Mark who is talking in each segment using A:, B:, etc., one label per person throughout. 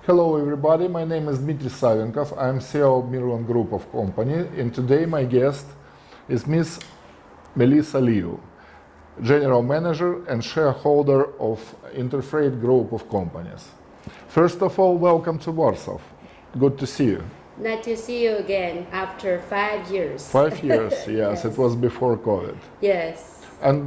A: Hello everybody, my name is Dmitry Savenkov. I'm CEO of Mirvan Group of Company, and today my guest is Miss Melissa LIU, General Manager and shareholder of INTERFREIGHT Group of Companies. First of all, welcome to Warsaw. Good to see you.
B: Nice to see you again after 5 years.
A: 5 years, yes, it was before COVID.
B: Yes.
A: And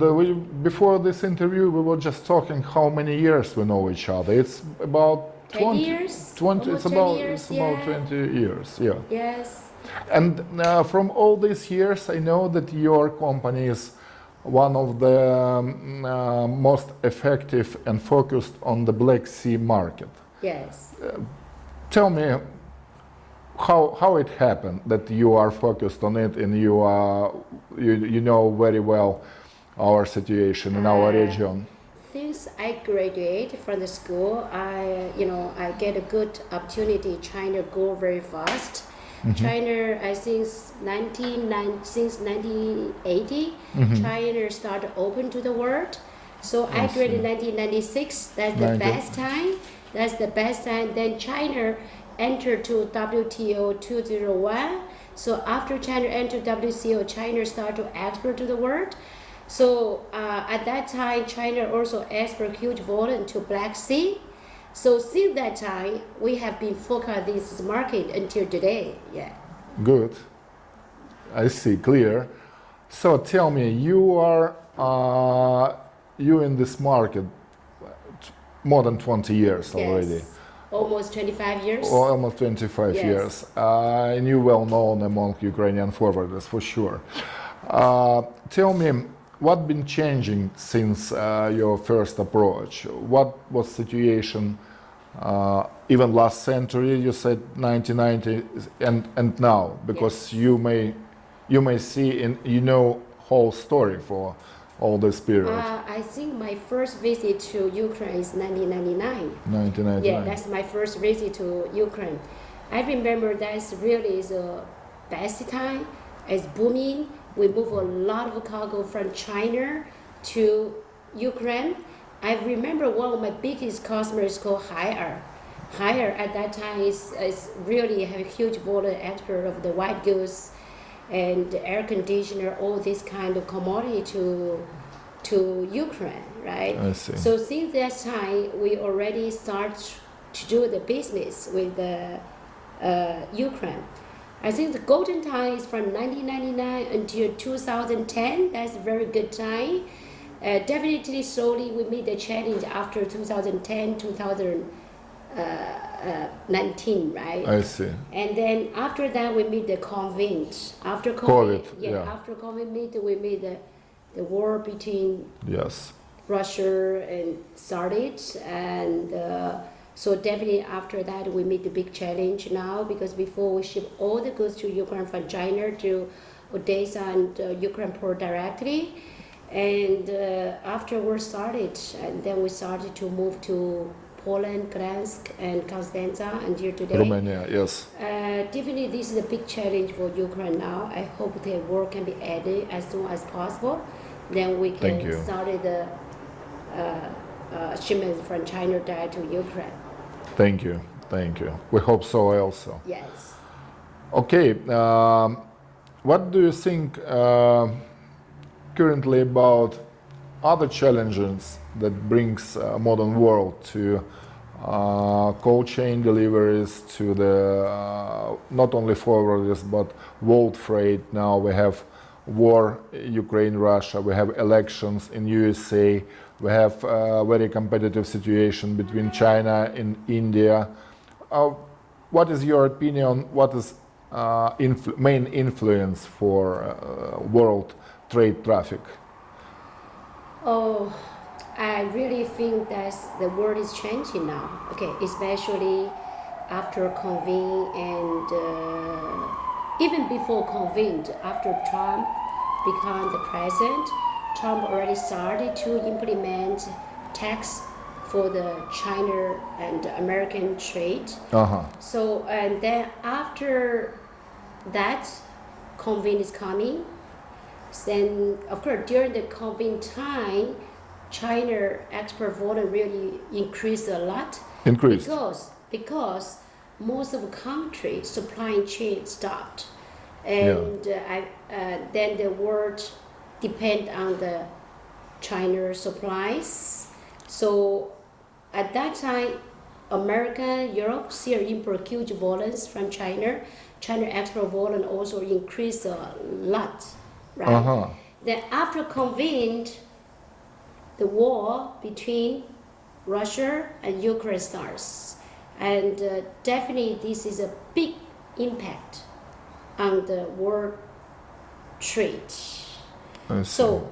A: before this interview, we were just talking how many years we know each other. It's about
B: 20 years?
A: 20,
B: Almost
A: it's about,
B: 20 years,
A: it's about 20 years, yeah.
B: Yes.
A: And from all these years, I know that your company is one of the most effective and focused on the Black Sea market.
B: Yes.
A: Tell me how it happened that you are focused on it and you know very well our situation in our region.
B: Since I graduated from the school, I get a good opportunity. China grow very fast. China, I think since 1980, China started open to the world. So I graduated in 1996. That's the best time. That's the best time. Then China entered to WTO 201. So after China entered WTO, China started to export to the world. So at that time, China also export huge volume to Black Sea. So since that time, we have been focused on this market until today. Yeah.
A: Good. I see, clear. So tell me, you are you in this market more than 20 years already.
B: Yes. Almost 25 years.
A: Or almost 25 years. And you well known among Ukrainian forwarders for sure. Tell me, what been changing since your first approach? What was situation even last century? You said 1990 and now, because you may see and you know whole story for all this period.
B: I think my first visit to Ukraine is 1999.
A: 1999.
B: Yeah, that's my first visit to Ukraine. I remember that's really the best time. It's booming. We move a lot of cargo from China to Ukraine. I remember one of my biggest customers called Haier. Haier at that time is really have a huge volume export of the white goods and air conditioner, all this kind of commodity to Ukraine, right?
A: I see.
B: So since that time, we already start to do the business with the Ukraine. I think the golden time is from 1999 until 2010. That's a very good time. Definitely slowly we meet the challenge after 2010, 2019, right?
A: I see.
B: And then after that we meet the COVID. After
A: COVID,
B: after COVID we meet the war between Russia and started, and so definitely after that we meet the big challenge now, because before we ship all the goods to Ukraine from China to Odessa and Ukraine port directly, and after war started, and then we started to move to Poland, Gdansk and Constanța until today.
A: Romania, yes.
B: Definitely this is a big challenge for Ukraine now. I hope the war can be added as soon as possible. Then we can start the shipment from China direct to Ukraine.
A: Thank you. Thank you. We hope so also.
B: Yes.
A: Okay. What do you think currently about other challenges that brings modern world to cold chain deliveries, to the not only forwarders but world freight? Now we have war, Ukraine, Russia. We have elections in USA. We have a very competitive situation between China and India. What is your opinion? What is main influence for world trade traffic?
B: Oh, I really think that the world is changing now. Okay, especially after COVID and even before COVID, after Trump became the president, Trump already started to implement tax for the China and American trade. So, and then after that, COVID is coming. Then, of course, during the COVID time, China export volume really increased a lot. because most of the country supply chain stopped, and then the world depend on the China supplies. So at that time, America, Europe still import huge volumes from China. China export volume also increased a lot, right? Then after convened, the war between Russia and Ukraine starts, and definitely this is a big impact on the world trade. So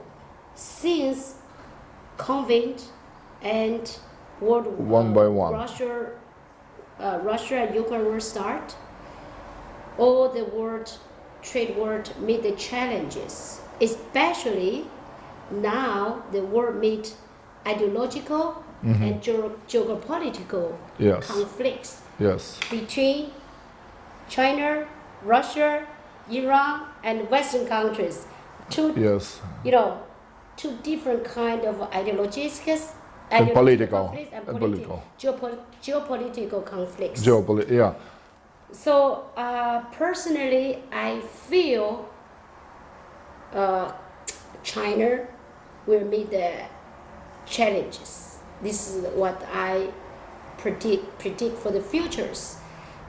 B: since convened and world
A: one by one,
B: Russia and Ukraine war start, all the world trade world meet the challenges, especially now the world meet ideological and geopolitical conflicts between China, Russia, Iran, and Western countries. Two different kind of ideological
A: and political
B: conflicts and
A: political
B: geopolitical conflicts. So personally, I feel China will meet the challenges. This is what I predict for the futures.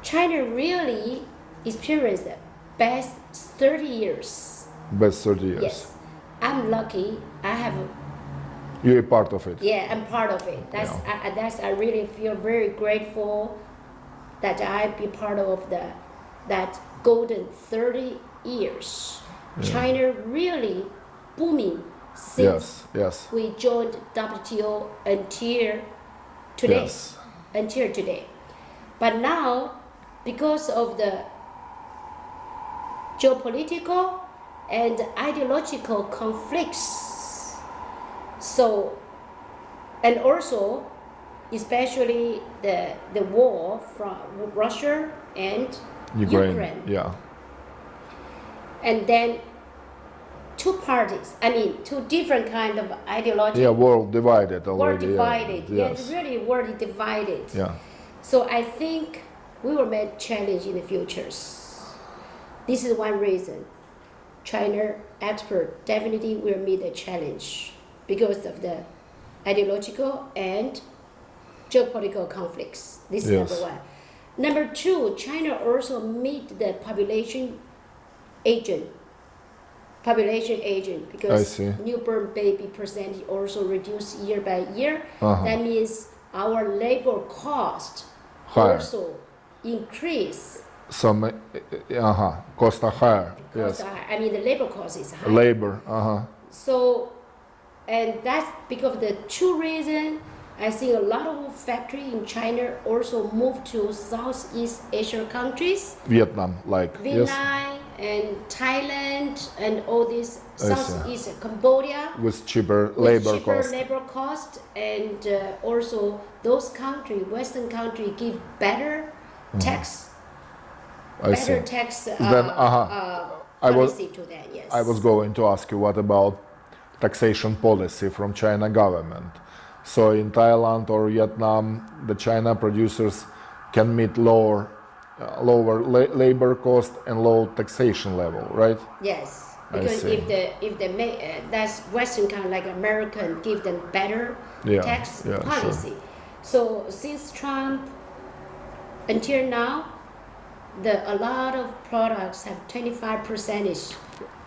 B: China really experienced the best 30 years.
A: Best 30 years.
B: Yes, I'm lucky. I have.
A: You're a part of it.
B: Yeah, I'm part of it. I really feel very grateful that I be part of that golden 30 years. China really booming since we joined WTO until today. Until today. But now, because of the geopolitical and ideological conflicts, and also especially the war from Russia and Ukraine. And then two different kind of ideology.
A: World divided already.
B: World divided. Yes, really world divided. So I think we will make challenge in the futures. This is one reason. China export definitely will meet the challenge because of the ideological and geopolitical conflicts. This is number one. Number two, China also meet the population agent because newborn baby percentage also reduced year by year. That means our labor cost also increase.
A: Some costs are higher.
B: I mean the labor cost is high.
A: Labor.
B: So, and that's because of the two reasons. I think a lot of factory in China also moved to Southeast Asia countries.
A: Vietnam,
B: Vietnam and Thailand and all these Southeast Cambodia.
A: With cheaper labor
B: cost. And also those countries, Western countries, give better tax. Tax policy to that. Yes.
A: I was going to ask you what about taxation policy from China government. So in Thailand or Vietnam, the China producers can meet lower labor cost and low taxation level, right?
B: Yes, because if they make that's Western kind of like American give them better tax policy. So since Trump until now, a lot of products have 25%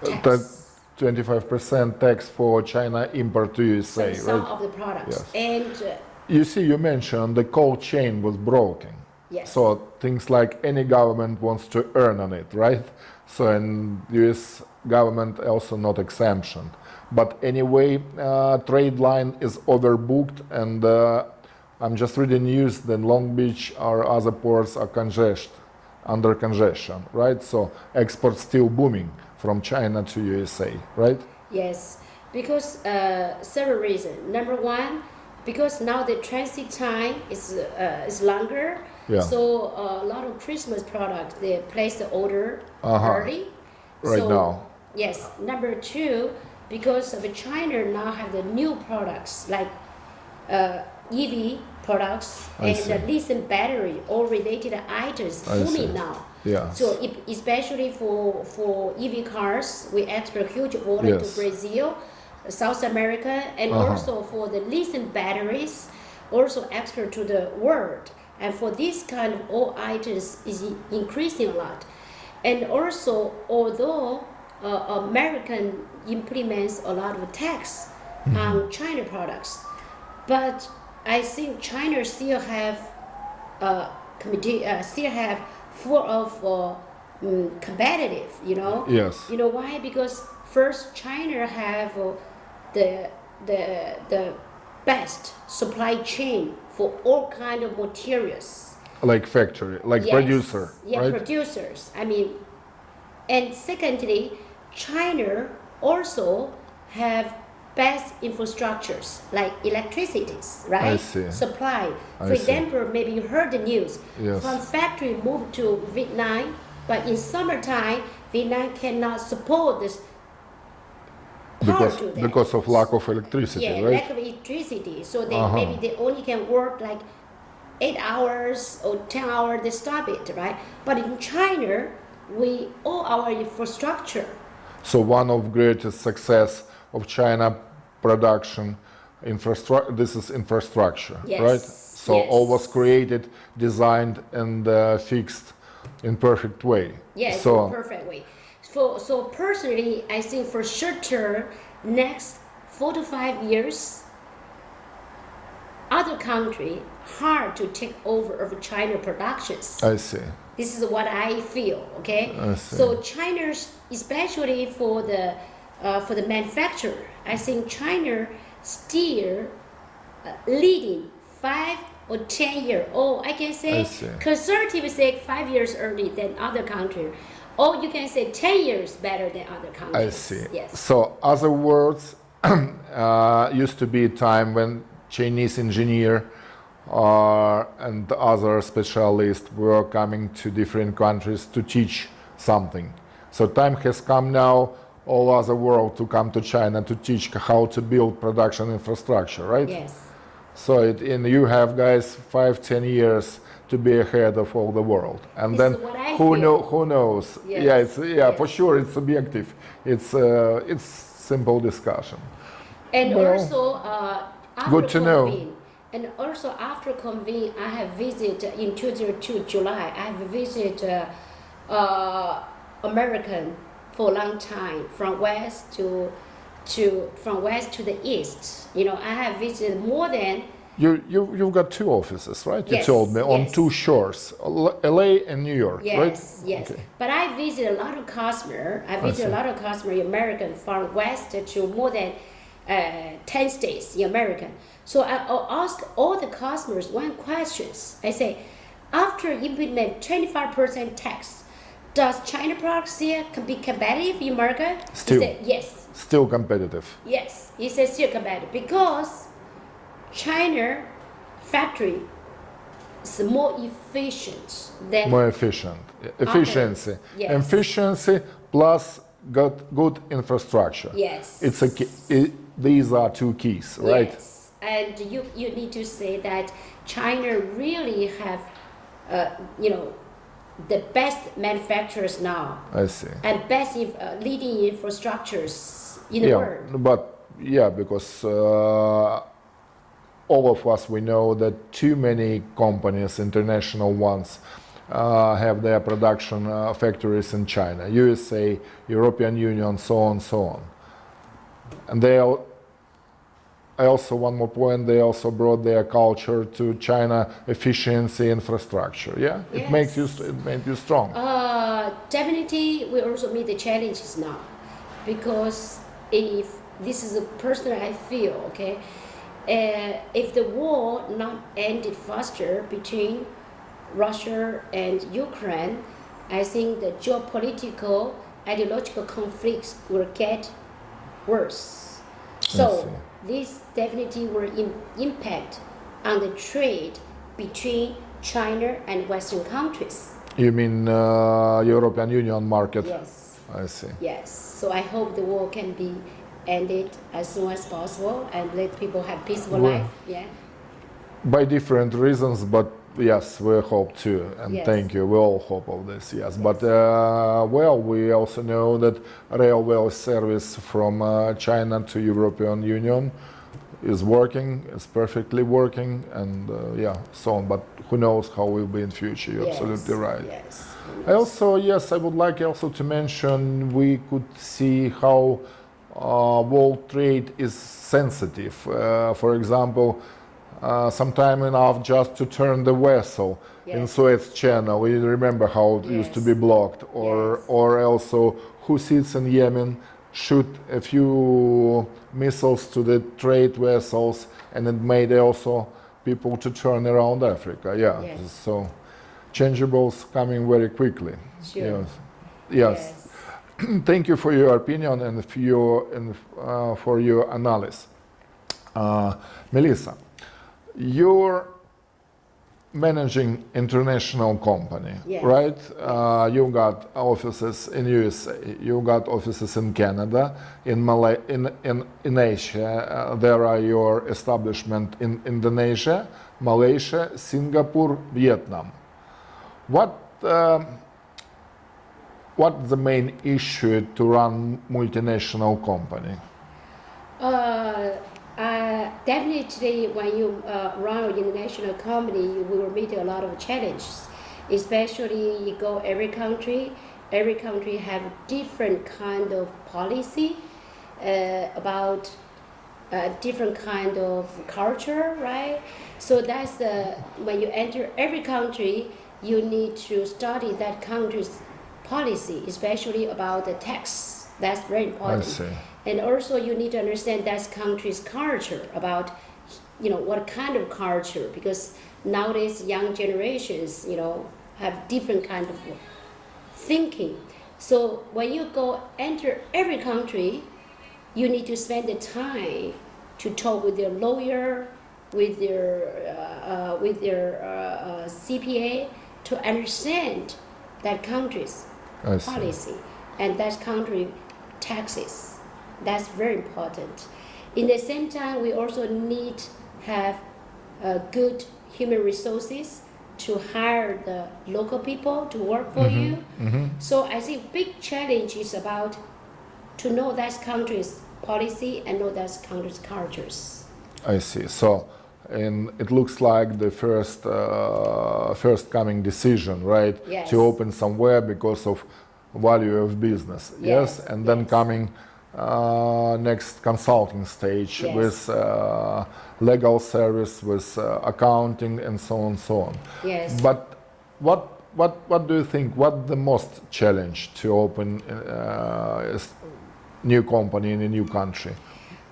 B: tax.
A: 25% tax for China import to USA,
B: some
A: right?
B: of the products. And
A: you mentioned the cold chain was broken.
B: Yes.
A: So things like any government wants to earn on it, right? So and US government also not exemption. But anyway, trade line is overbooked, and I'm just reading news that Long Beach or other ports are under congestion, right? So exports still booming from China to USA, right?
B: Yes, because several reasons. Number one, because now the transit time is longer, so a lot of Christmas products they place the order early.
A: Now.
B: Yes. Number two, because of China now have the new products like EV products
A: I
B: and
A: see.
B: lithium battery, all related items
A: I see.
B: booming now.
A: Yes.
B: So especially for EV cars, we export huge volume to
A: Yes.
B: Brazil, South America, and also for the lithium batteries, also export to the world. And for this kind of all items is increasing a lot. And also, although American implements a lot of tax on China products, but I think China still have still have full of competitive.
A: Yes.
B: You know why? Because first China have the best supply chain for all kind of materials.
A: Like factory, like
B: Yes.
A: producer,
B: Yeah,
A: right?
B: producers. I mean, and secondly, China also have best infrastructures like electricities, right?
A: I see.
B: Supply.
A: I
B: For
A: see.
B: example, maybe you heard the news.
A: Yes.
B: From factory moved to Vietnam, but in summertime, Vietnam cannot support this power to them.
A: Because of lack of electricity,
B: Yeah,
A: right?
B: lack of electricity. So they maybe they only can work like 8 hours or 10 hours, they stop it, right? But in China, we all our infrastructure.
A: So one of greatest success of China production infrastructure. This is infrastructure,
B: Yes,
A: right? So
B: yes.
A: all was created, designed, and fixed in perfect way.
B: Yes,
A: So
B: in a perfect way. So personally, I think for short term, next 4 to 5 years, other country hard to take over of China productions.
A: I see.
B: This is what I feel. Okay.
A: I see.
B: So China's, especially for the manufacturer, I think China still leading 5 or 10 years. Oh, I can
A: I
B: say
A: see.
B: conservative say 5 years early than other country. Or you can say 10 years better than other countries.
A: I see.
B: Yes.
A: So other words, used to be a time when Chinese engineer and other specialists were coming to different countries to teach something. So time has come now, all other world to come to China to teach how to build production infrastructure, right?
B: Yes.
A: So and you have guys 5-10 years to be ahead of all the world, and
B: This
A: then
B: is what I
A: who
B: feel.
A: who knows?
B: Yes,
A: Yeah, it's for
B: yes.
A: sure it's subjective. It's simple discussion.
B: And
A: Well,
B: also, after
A: good to know.
B: convene, and also after convene, I have visited in 2002 July. I have visited American for a long time, from west to the east. I have visited more than
A: You've got two offices, right? You
B: Yes,
A: told me on
B: yes.
A: two shores, LA and New York, right?
B: yes, yes.
A: Okay.
B: But I visit a lot of customer. I visit
A: see.
B: a lot of customer American from west to more than 10 states in American. So I'll ask all the customers one questions. I say, after implement 25% tax, does China products still can be competitive in America?
A: Still.
B: He said, yes,
A: Still competitive.
B: yes. He said still competitive because China factory is more efficient than
A: More efficient. Efficiency.
B: Yes.
A: Efficiency plus got good infrastructure.
B: yes.
A: It's a these are two keys, right?
B: Yes, and you need to say that China really have, the best manufacturers now
A: I see.
B: and best leading infrastructures in the world.
A: But because all of us we know that too many companies, international ones, have their production factories in China, USA, European Union, so on, so on. And one more point, they also brought their culture to China, efficiency, infrastructure. Yeah, it
B: Yes.
A: made you strong.
B: Definitely, we also meet the challenges now, because if this is a personal I feel, okay, if the war not ended faster between Russia and Ukraine, I think the geopolitical, ideological conflicts will get worse. So this definitely will impact on the trade between China and Western countries.
A: You mean European Union market?
B: Yes.
A: I see.
B: Yes. So I hope the war can be ended as soon as possible and let people have peaceful
A: Well,
B: life. Yeah.
A: by different reasons, but yes, we hope too, and
B: Yes.
A: thank you. We all hope of this, yes.
B: Yes.
A: But well, we also know that railway service from China to European Union is working, is perfectly working, and yeah, so on. But who knows how will be in future? You're
B: Yes,
A: absolutely right.
B: Yes.
A: I also, yes, I would like also to mention we could see how world trade is sensitive. For example, some time enough just to turn the vessel in
B: Yes.
A: Suez Channel. You remember how it used to be
B: Yes.
A: blocked,
B: Yes.
A: or also Houthis in Yemen shoot a few missiles to the trade vessels, and it made also people to turn around Africa. Yeah,
B: Yes.
A: so changeables coming very quickly.
B: Sure.
A: Yes. Yes. Thank you for your opinion and for your analysis. Melissa, you're managing international company,
B: Yes.
A: right? You got offices in USA, you got offices in Canada, in Asia. There are your establishment in Indonesia, Malaysia, Singapore, Vietnam. What's the main issue to run multinational company?
B: Definitely, when you run an international company, you will meet a lot of challenges. Especially, you go every country have different kind of policy about different kind of culture, right? So that's when you enter every country, you need to study that country's policy, especially about the tax. That's very important.
A: I see.
B: And also you need to understand that country's culture, about what kind of culture, because nowadays young generations have different kind of thinking. So when you go enter every country, you need to spend the time to talk with their lawyer, with their CPA, to understand that country's
A: I see.
B: policy and that country taxes. That's very important. In the same time, we also need have good human resources to hire the local people to work for you. So I think big challenge is about to know that country's policy and know that country's cultures.
A: I see. So, and it looks like the first coming decision, right?
B: Yes.
A: To open somewhere because of value of business. Yes. And then coming next consulting stage
B: Yes.
A: with legal service, with accounting, and so on, so on.
B: Yes.
A: But what do you think? What the most challenge to open a new company in a new country?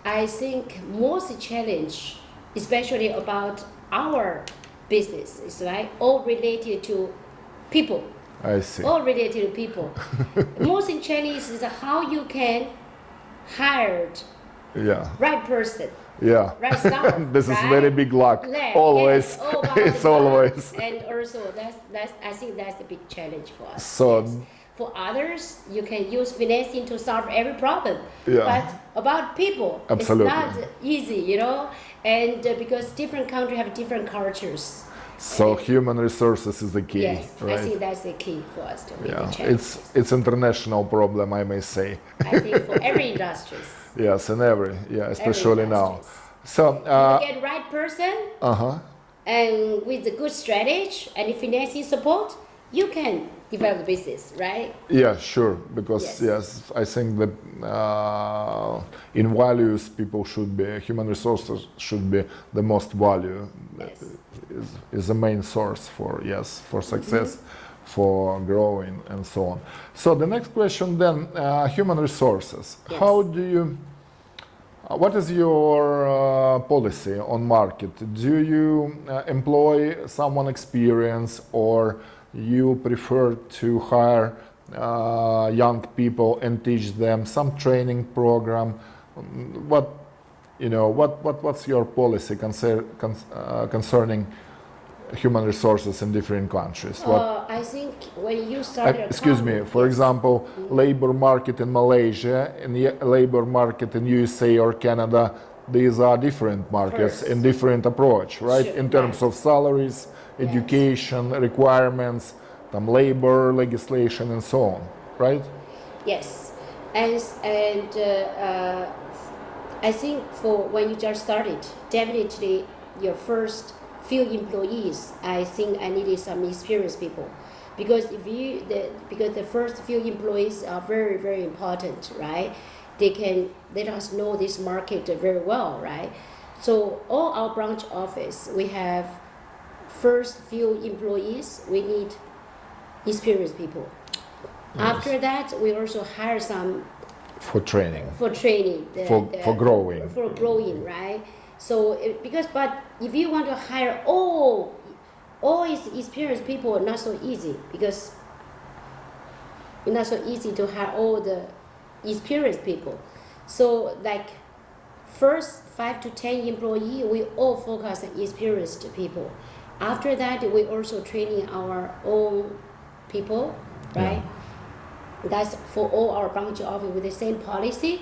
B: I think most challenge, especially about our business, is right, all related to people.
A: I see.
B: All related to people. Most challenge is how you can hire
A: Yeah.
B: right person,
A: Yeah.
B: right staff.
A: This is
B: right?
A: very big luck.
B: Yes,
A: Always.
B: all about
A: It's
B: the
A: always.
B: luck. And also that's I think that's the big challenge for us.
A: So-
B: yes. For others, you can use financing to solve every problem.
A: Yeah.
B: But about people,
A: Absolutely.
B: it's not easy, and because different countries have different cultures.
A: So human resources is the key,
B: Yes,
A: right?
B: I think that's the key for us to meet the
A: Yeah,
B: challenges.
A: it's international problem, I may say.
B: I think for every industry.
A: Yes, in every, yeah, especially now.
B: industries.
A: So,
B: You get right person
A: uh-huh.
B: and with the good strategy and financing support, you can develop the business, right?
A: Yeah, sure. Because
B: Yes.
A: I think that in values, people should be, human resources should be the most value.
B: Yes.
A: Is the main source for for success, for growing, and so on. So the next question then, human resources.
B: Yes.
A: How do you? What is your policy on market? Do you employ someone experienced, or you prefer to hire young people and teach them some training program? What's your policy concerning human resources in different countries?
B: I think when you start
A: Excuse me, for example, labor market in Malaysia and the labor market in USA or Canada, these are different markets
B: First.
A: and different approach, right?
B: Sure,
A: In terms
B: right.
A: of salaries, education, requirements, labor legislation, and so on, right?
B: Yes, and I think for when you just started, definitely your first few employees, I think I needed some experienced people, because because the first few employees are very very important, right? They can let us know this market very well, right? So all our branch office, we have first few employees, we need experienced people. After that, we also hire some
A: For training.
B: for training,
A: For growing.
B: for growing, right? So because but if you want to hire all experienced people, not so easy, because it's not so easy to hire all the experienced people. So like first 5 to 10 employee, we all focus on experienced people. After that, we also training our own people, right? That's for all our branch office with the same policy.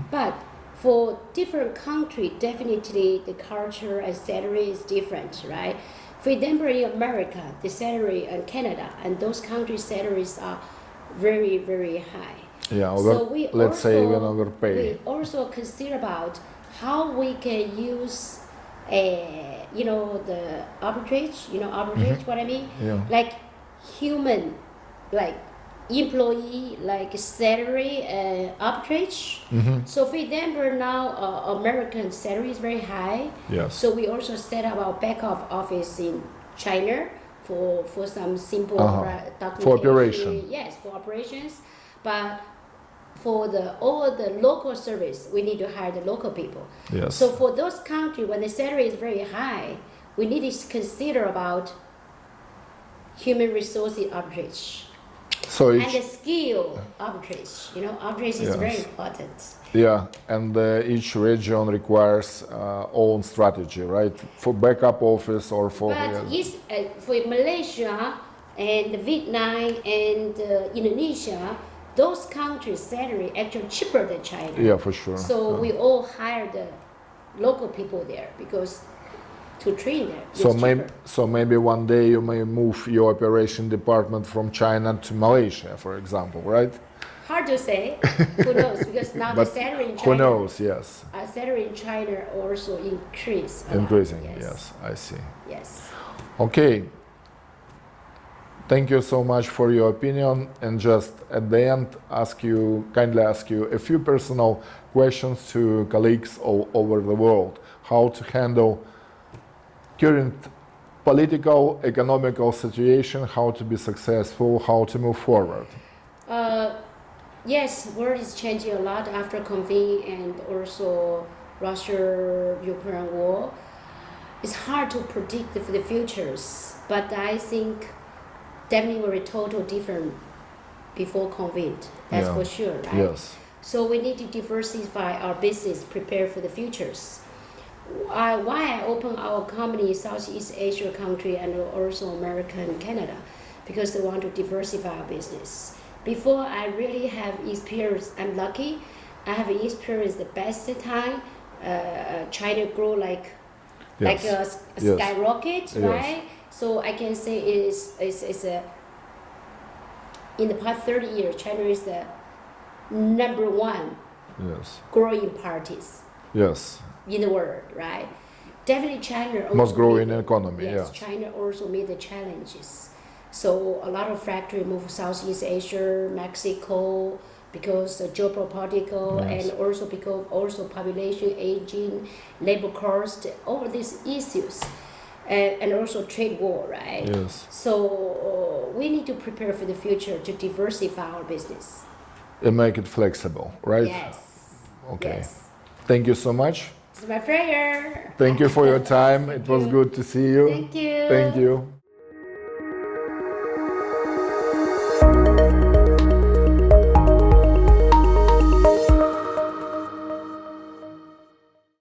B: But for different country, definitely the culture and salary is different, right? For example, in America, the salary in Canada and those countries' salaries are very, very high.
A: Yeah,
B: So we
A: let's say
B: also-
A: even overpay.
B: We also consider about how we can use, the arbitrage. Arbitrage. What I mean?
A: Yeah.
B: Like human, like employee, like salary arbitrage. So for example, now American salary is very high.
A: Yes.
B: So we also set up our backup office in China for some simple documentation.
A: For operation.
B: Yes, for operations. But for all the local service, we need to hire the local people.
A: Yes.
B: So for those countries, when the salary is very high, we need to consider about human resources arbitrage.
A: So
B: And the skill arbitrage. Arbitrage is very
A: Yes.
B: important.
A: yeah, and each region requires own strategy, right? For backup office or for
B: But for Malaysia and Vietnam and Indonesia, those countries' salary actually cheaper than China.
A: yeah, for sure.
B: So we all hire the local people there because to train there.
A: So maybe one day you may move your operation department from China to Malaysia, for example, right?
B: Hard to say. Who knows? Because now the
A: But
B: salary in China.
A: who knows? Yes,
B: Salary in China also increase. a lot.
A: increasing. Yes, I see.
B: Yes.
A: Okay. Thank you so much for your opinion. And just at the end, kindly ask you a few personal questions to colleagues all over the world. How to handle current political, economical situation, how to be successful, how to move forward.
B: Yes, world is changing a lot after COVID and also Russia-Ukraine war. It's hard to predict the futures, but I think definitely we're total different before COVID. That's
A: Yeah.
B: for sure, right?
A: Yes.
B: So we need to diversify our business, prepare for the futures. Why I open our company Southeast Asia country and also America and Canada, because they want to diversify our business. Before I really have experience, I'm lucky. I have experienced the best time. China grow like a skyrocket,
A: Yes.
B: right? So I can say it's in the past 30 years, China is the number one
A: Yes.
B: growing parties
A: Yes.
B: in the world, right? Definitely China also
A: Most growing
B: made-
A: economy.
B: Yes,
A: Yeah.
B: China also made the challenges. So a lot of factory move Southeast Asia, Mexico, because geopolitical
A: Yes.
B: and also because also population aging, labor cost, all these issues, and also trade war, right?
A: Yes.
B: So we need to prepare for the future to diversify our business.
A: And make it flexible, right?
B: Yes.
A: Okay.
B: Yes.
A: Thank you so much.
B: It's my prayer.
A: Thank you for your time. It was
B: you.
A: good to see you.
B: Thank you.
A: Thank you.